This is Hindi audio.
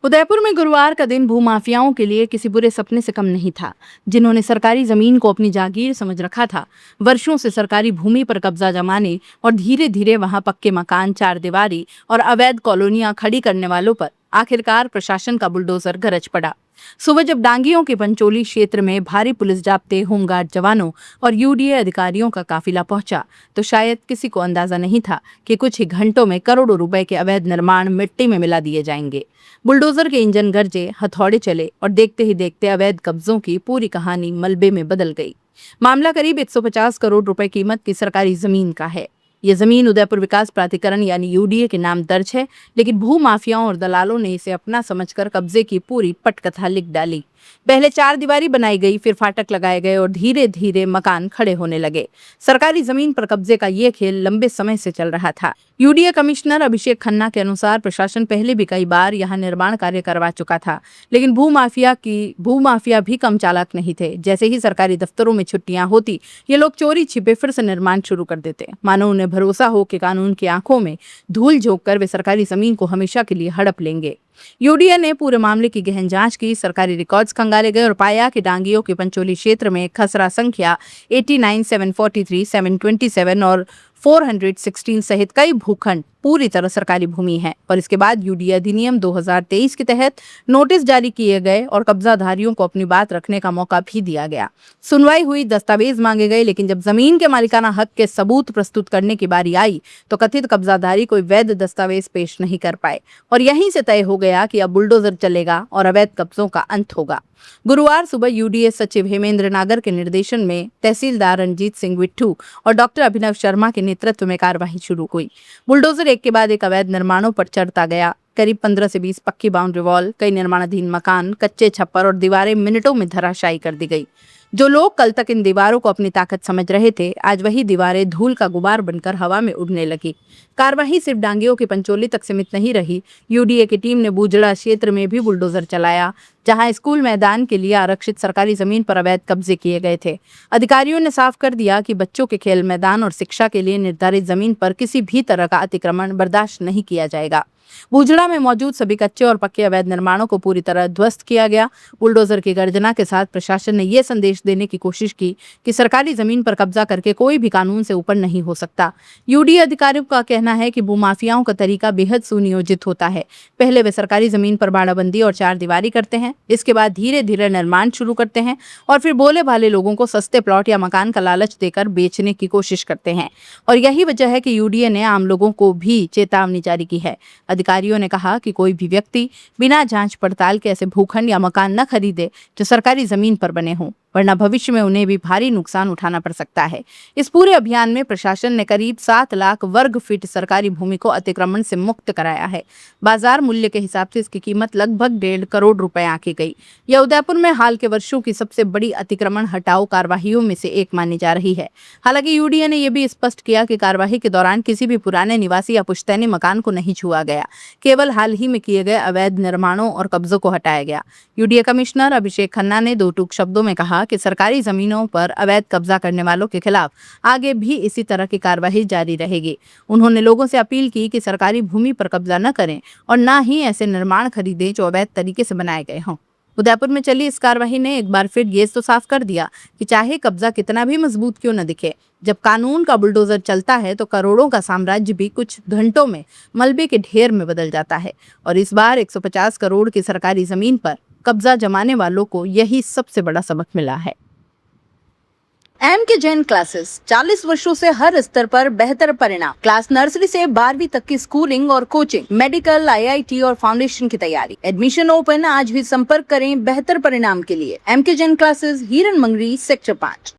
उदयपुर में गुरुवार का दिन भूमाफियाओं के लिए किसी बुरे सपने से कम नहीं था। जिन्होंने सरकारी जमीन को अपनी जागीर समझ रखा था, वर्षों से सरकारी भूमि पर कब्जा जमाने और धीरे धीरे वहां पक्के मकान, चारदीवारी और अवैध कॉलोनियां खड़ी करने वालों पर आखिरकार प्रशासन का बुलडोजर गरज पड़ा। सुबह जब डांगियों के पंचोली क्षेत्र में भारी पुलिस जाब्ते, होमगार्ड जवानों और यूडीए अधिकारियों का काफिला पहुंचा, तो शायद किसी को अंदाजा नहीं था कि कुछ ही घंटों में करोड़ों रुपए के अवैध निर्माण मिट्टी में मिला दिए जाएंगे। बुलडोजर के इंजन गरजे, हथौड़े चले और देखते ही देखते अवैध कब्जों की पूरी कहानी मलबे में बदल गई। मामला करीब 150 करोड़ रुपए कीमत की सरकारी जमीन का है। ये जमीन उदयपुर विकास प्राधिकरण यानी यूडीए के नाम दर्ज है, लेकिन भू माफियाओं और दलालों ने इसे अपना समझकर कब्जे की पूरी पटकथा लिख डाली। पहले चार दीवारी बनाई गई, फिर फाटक लगाए गए और धीरे धीरे मकान खड़े होने लगे। सरकारी जमीन पर कब्जे का ये खेल लंबे समय से चल रहा था। यूडीए कमिश्नर अभिषेक खन्ना के अनुसार प्रशासन पहले भी कई बार यहाँ निर्माण कार्य करवा चुका था, लेकिन भूमाफिया भी कम चालाक नहीं थे। जैसे ही सरकारी दफ्तरों में छुट्टियां होती, ये लोग चोरी छिपे फिर से निर्माण शुरू कर देते, मानो उन्हें भरोसा हो कि कानून की आंखों में धूल झोंक कर वे सरकारी जमीन को हमेशा के लिए हड़प लेंगे। यूडीए ने पूरे मामले की गहन जांच की, सरकारी रिकॉर्ड्स खंगाले गए और पाया कि डांगियों के पंचोली क्षेत्र में खसरा संख्या 89, 743, 727 और 416 सहित कई भूखंड पूरी तरह सरकारी भूमि है। और इसके बाद यूडीए अधिनियम 2023 के तहत नोटिस जारी किए गए और कब्जाधारियों को अपनी बात रखने का मौका भी दिया गया। सुनवाई हुई, दस्तावेज मांगे गए, लेकिन जब जमीन के मालिकाना हक के सबूत प्रस्तुत करने की बारी आई तो कथित कब्जाधारी कोई वैध दस्तावेज पेश नहीं कर पाए और यहीं से तय हो गया कि अब बुलडोजर चलेगा और अवैध कब्जों का अंत होगा। गुरुवार सुबह यूडीए सचिव हेमेंद्र नागर के निर्देशन में तहसीलदार रंजीत सिंह विट्ठू और डॉक्टर अभिनव शर्मा के नेतृत्व में कार्यवाही शुरू हुई। बुलडोजर एक के बाद एक अवैध निर्माणों पर चढ़ता गया। करीब 15 से 20 पक्की बाउंड्री वॉल, कई निर्माणाधीन मकान, कच्चे छप्पर और दीवारें मिनटों में धराशायी कर दी गई। जो लोग कल तक इन दीवारों को अपनी ताकत समझ रहे थे, आज वही दीवारें धूल का गुबार बनकर हवा में उड़ने लगी। कार्रवाई सिर्फ डांगियों की पंचोली तक सीमित नहीं रही। यूडीए की टीम ने बूजड़ा क्षेत्र में भी बुलडोजर चलाया, जहां स्कूल मैदान के लिए आरक्षित सरकारी जमीन पर अवैध कब्जे किए गए थे। अधिकारियों ने साफ कर दिया कि बच्चों के खेल मैदान और शिक्षा के लिए निर्धारित जमीन पर किसी भी तरह का अतिक्रमण बर्दाश्त नहीं किया जाएगा। बूजड़ा में मौजूद सभी कच्चे और पक्के अवैध निर्माणों को पूरी तरह ध्वस्त किया गया। बुलडोजर की गर्जना के साथ प्रशासन ने यह संदेश देने की कोशिश की कि सरकारी जमीन पर कब्जा करके कोई भी कानून से ऊपर नहीं हो सकता। यूडीए अधिकारियों का कहना है कि भूमाफियाओं का तरीका बेहद सुनियोजित होता है। पहले वे सरकारी जमीन पर बाड़ाबंदी और चारदीवारी करते हैं, इसके बाद धीरे धीरे निर्माण शुरू करते हैं और फिर भोले भाले लोगों को सस्ते प्लॉट या मकान का लालच देकर बेचने की कोशिश करते हैं। और यही वजह है कि यूडीए ने आम लोगों को भी चेतावनी जारी की है। अधिकारियों ने कहा कि कोई भी व्यक्ति बिना जांच पड़ताल के ऐसे भूखंड या मकान न खरीदे जो सरकारी जमीन पर बने हों, वरना भविष्य में उन्हें भी भारी नुकसान उठाना पड़ सकता है। इस पूरे अभियान में प्रशासन ने करीब 7 लाख वर्ग फीट सरकारी भूमि को अतिक्रमण से मुक्त कराया है। बाजार मूल्य के हिसाब से इसकी कीमत लगभग 1.5 करोड़ रुपए आंकी गई। यह उदयपुर में हाल के वर्षों की सबसे बड़ी अतिक्रमण हटाओ कार्रवाइयों में से एक मानी जा रही है। हालांकि यूडीए ने यह भी स्पष्ट किया कि कार्रवाई के दौरान किसी भी पुराने निवासी या पुश्तैनी मकान को नहीं छुआ गया, केवल हाल ही में किए गए अवैध निर्माणों और कब्जों को हटाया गया। यूडीए कमिश्नर अभिषेक खन्ना ने 2 टूक शब्दों में कहा कि सरकारी जमीनों पर अवैध कब्जा करने वालों के खिलाफ आगे भी इसी तरह की कार्रवाई जारी रहेगी। उन्होंने लोगों से अपील की कि सरकारी भूमि पर कब्जा न करें और न ही ऐसे निर्माण खरीदें जो अवैध तरीके से बनाए गए हों। उदयपुर में चली इस कार्रवाई ने एक बार फिर ये तो साफ कर दिया कि चाहे कब्जा कितना भी मजबूत क्यों न दिखे, जब कानून का बुलडोजर चलता है तो करोड़ों का साम्राज्य भी कुछ घंटों में मलबे के ढेर में बदल जाता है। और इस बार 150 करोड़ की सरकारी जमीन पर कब्जा जमाने वालों को यही सबसे बड़ा सबक मिला है। एमके जैन क्लासेस, 40 वर्षों से हर स्तर पर बेहतर परिणाम। क्लास नर्सरी से 12वीं तक की स्कूलिंग और कोचिंग, मेडिकल, आईआईटी और फाउंडेशन की तैयारी। एडमिशन ओपन, आज भी संपर्क करें बेहतर परिणाम के लिए। एमके जैन क्लासेस, हिरन मंगरी, सेक्टर 5।